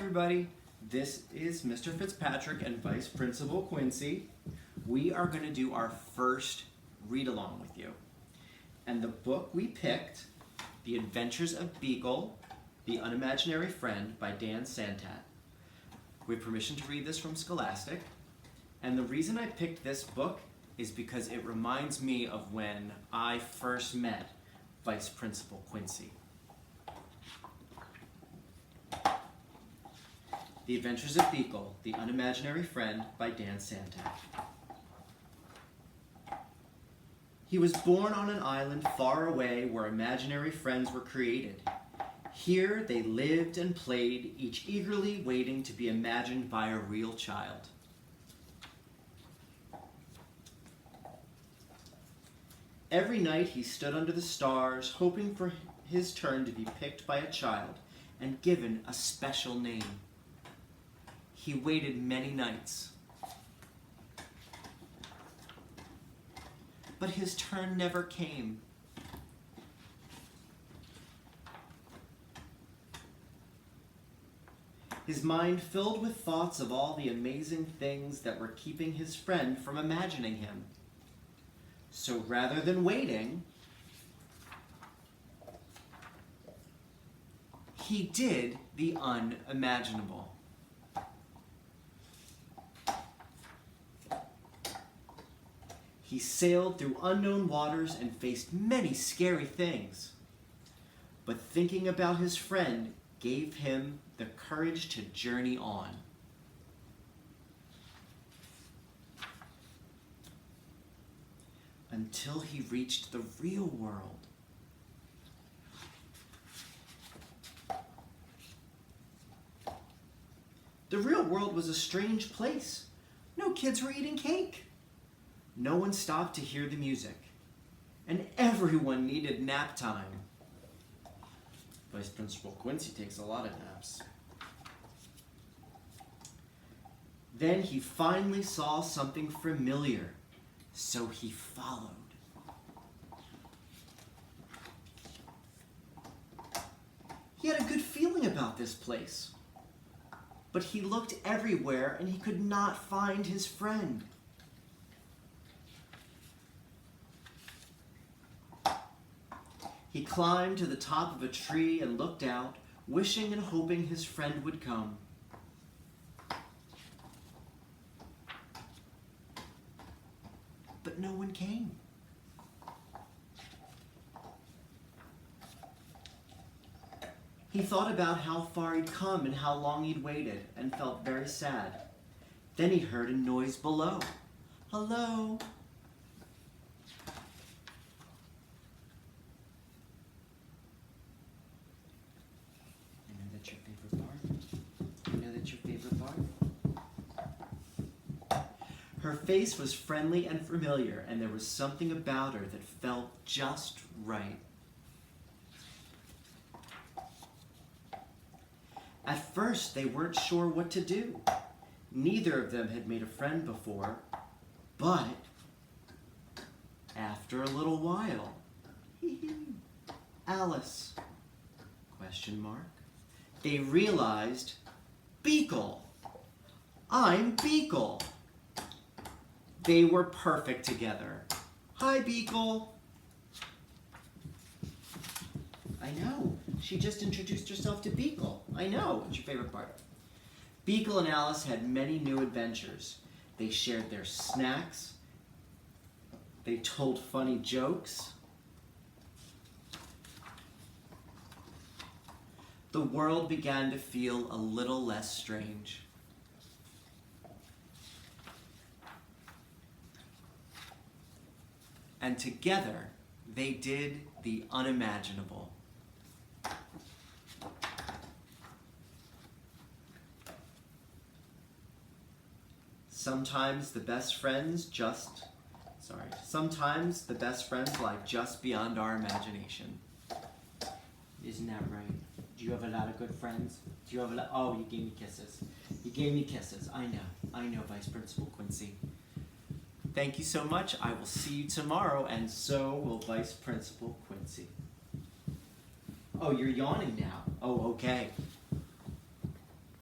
everybody. This is Mr. Fitzpatrick and Vice Principal Quincy. We are going to do our first read-along with you. And the book we picked, The Adventures of Beekle, The Unimaginary Friend by Dan Santat. We have permission to read this from Scholastic. And the reason I picked this book is because it reminds me of when I first met Vice Principal Quincy. The Adventures of Beekle, The Unimaginary Friend by Dan Santat. He was born on an island far away where imaginary friends were created. Here they lived and played, each eagerly waiting to be imagined by a real child. Every night he stood under the stars, hoping for his turn to be picked by a child and given a special name. He waited many nights. But his turn never came. His mind filled with thoughts of all the amazing things that were keeping his friend from imagining him. So rather than waiting, he did the unimaginable. He sailed through unknown waters and faced many scary things. But thinking about his friend gave him the courage to journey on. Until he reached the real world. The real world was a strange place. No kids were eating cake. No one stopped to hear the music, and everyone needed nap time. Vice Principal Quincy takes a lot of naps. Then he finally saw something familiar, so he followed. He had a good feeling about this place, but he looked everywhere and he could not find his friend. He climbed to the top of a tree and looked out, wishing and hoping his friend would come. But no one came. He thought about how far he'd come and how long he'd waited, and felt very sad. Then he heard a noise below. Hello? Her face was friendly and familiar, and there was something about her that felt just right. At first, they weren't sure what to do. Neither of them had made a friend before, but after a little while, Alice, ? They realized, Beekle, I'm Beekle. They were perfect together. Hi, Beekle. I know. She just introduced herself to Beekle. I know. What's your favorite part? Beekle and Alice had many new adventures. They shared their snacks. They told funny jokes. The world began to feel a little less strange. And together, they did the unimaginable. Sometimes the best friends lie just beyond our imagination. Isn't that right? Do you have a lot of good friends? Do you have oh, you gave me kisses. You gave me kisses. I know, Vice Principal Quincy. Thank you so much. I will see you tomorrow, and so will Vice Principal Quincy. Oh, you're yawning now. Oh, okay.